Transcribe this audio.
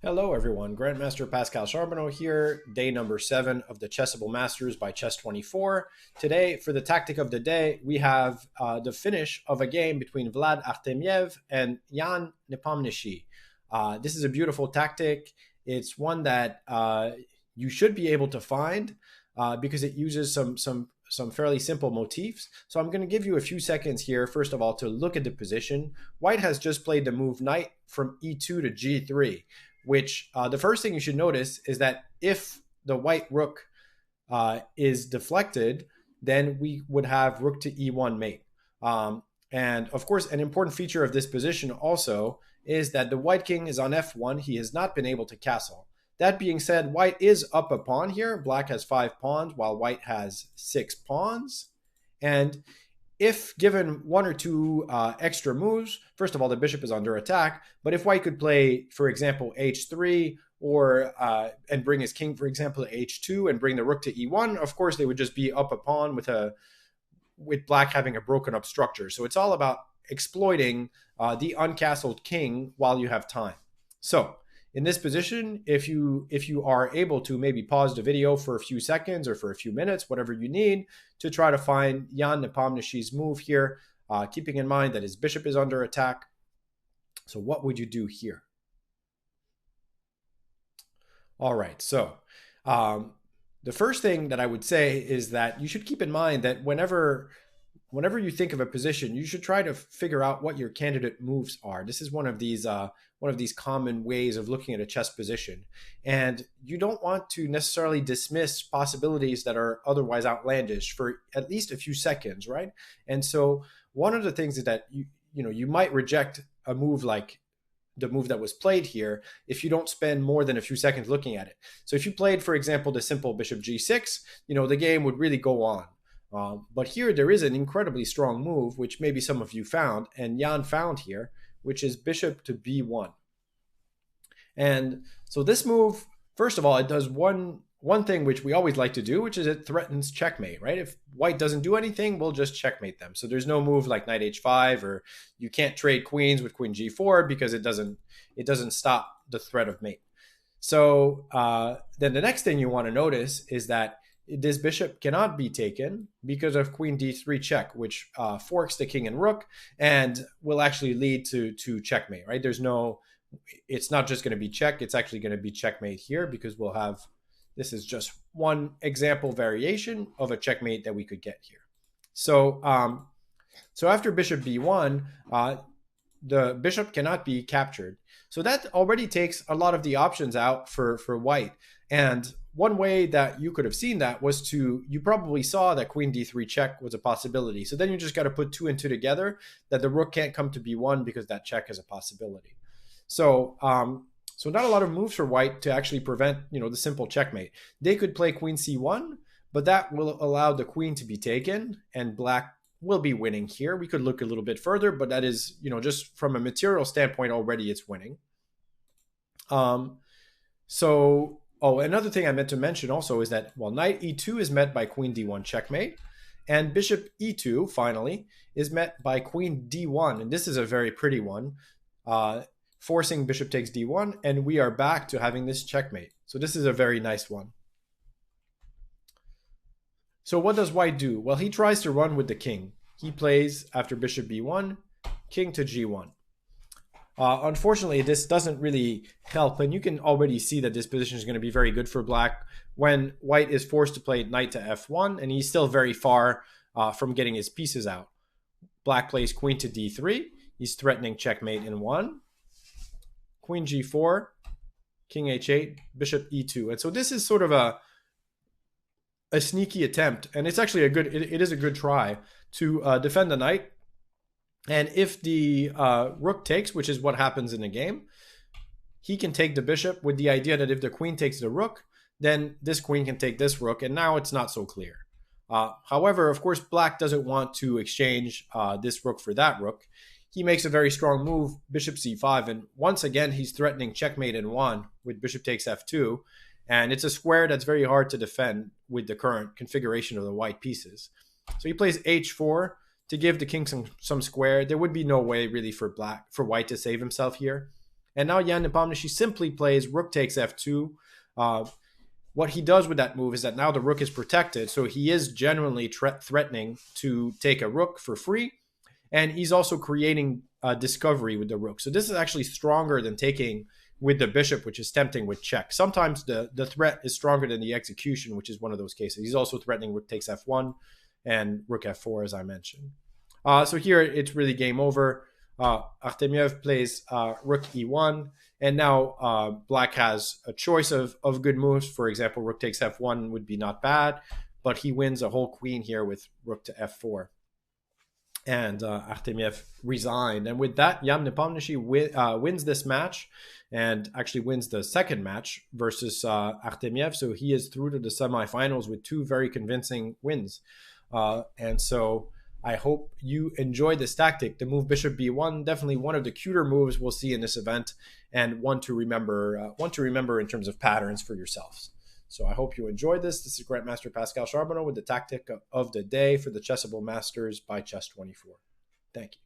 Hello everyone, Grandmaster Pascal Charbonneau here, day number 7 of the Chessable Masters by Chess24. Today, for the tactic of the day, we have the finish of a game between Vlad Artemiev and Jan Nepomniachtchi. This is a beautiful tactic. It's one that you should be able to find because it uses some fairly simple motifs. So I'm going to give you a few seconds here, first of all, to look at the position. White has just played the move knight from e2 to g3, which the first thing you should notice is that if the white rook is deflected, then we would have rook to e1 mate. And of course, an important feature of this position also is that the white king is on f1. He has not been able to castle. That being said, white is up a pawn here. Black has 5 pawns while white has 6 pawns. And if given 1 or 2 extra moves, first of all, the bishop is under attack. But if white could play, for example, h3 or and bring his king, for example, to h2 and bring the rook to e1, of course, they would just be up a pawn with black having a broken up structure. So it's all about exploiting the uncastled king while you have time. So in this position, if you are able to maybe pause the video for a few seconds or for a few minutes, whatever you need, to try to find Jan Nepomniachtchi's move here, keeping in mind that his bishop is under attack. So what would you do here? All right, so the first thing that I would say is that you should keep in mind that whenever you think of a position, you should try to figure out what your candidate moves are. This is one of these common ways of looking at a chess position. And you don't want to necessarily dismiss possibilities that are otherwise outlandish for at least a few seconds, right? And so one of the things is that you might reject a move like the move that was played here if you don't spend more than a few seconds looking at it. So if you played, for example, the simple bishop g6, the game would really go on. But here there is an incredibly strong move, which maybe some of you found, and Jan found here, which is bishop to b1. And so this move, first of all, it does one thing which we always like to do, which is it threatens checkmate, right? If white doesn't do anything, we'll just checkmate them. So there's no move like knight h5, or you can't trade queens with queen g4 because it doesn't stop the threat of mate. So then the next thing you want to notice is that this bishop cannot be taken because of queen d3 check, which forks the king and rook and will actually lead to checkmate, right? It's not just going to be check, it's actually going to be checkmate here because this is just one example variation of a checkmate that we could get here. So after bishop b1, the bishop cannot be captured. So that already takes a lot of the options out for white. And one way that you could have seen that was you probably saw that queen d3 check was a possibility. So then you just got to put 2 and 2 together, that the rook can't come to b1 because that check is a possibility. So not a lot of moves for white to actually prevent, the simple checkmate. They could play queen c1, but that will allow the queen to be taken and black will be winning here. We could look a little bit further, but that is, just from a material standpoint already it's winning. Another thing I meant to mention also is that knight e2 is met by queen d1 checkmate, and bishop e2 finally is met by queen d1, and this is a very pretty one, forcing bishop takes d1, and we are back to having this checkmate. So this is a very nice one. So what does white do? Well, he tries to run with the king. He plays, after bishop b1, king to g1. Unfortunately, this doesn't really help, and you can already see that this position is going to be very good for black when white is forced to play knight to f1, and he's still very far from getting his pieces out. Black plays queen to d3. He's threatening checkmate in 1. Queen g4, king h8, bishop e2. And so this is sort of a sneaky attempt, and it's actually it is a good try to defend the knight. And if the rook takes, which is what happens in the game, he can take the bishop with the idea that if the queen takes the rook, then this queen can take this rook, and now it's not so clear. However, of course, black doesn't want to exchange this rook for that rook. He makes a very strong move, bishop c5, and once again, he's threatening checkmate in 1 with bishop takes f2, and it's a square that's very hard to defend with the current configuration of the white pieces. So he plays h4 to give the king some square. There would be no way really for white to save himself here. And now Jan Nepomniachtchi simply plays rook takes f2. What he does with that move is that now the rook is protected, so he is genuinely threatening to take a rook for free, and he's also creating discovery with the rook. So this is actually stronger than taking with the bishop, which is tempting with check. Sometimes the threat is stronger than the execution, which is one of those cases. He's also threatening rook takes f1 and rook f4, as I mentioned. So here it's really game over. Artemiev plays rook e1, and now black has a choice of good moves. For example, rook takes f1 would be not bad, but he wins a whole queen here with rook to f4. And Artemiev resigned. And with that, Jan Nepomniachtchi wins this match and actually wins the second match versus Artemiev. So he is through to the semifinals with 2 very convincing wins. And so I hope you enjoyed this tactic. The move bishop b1, definitely one of the cuter moves we'll see in this event, and one to remember in terms of patterns for yourselves. So I hope you enjoyed this. This is Grandmaster Pascal Charbonneau with the tactic of the day for the Chessable Masters by Chess24. Thank you.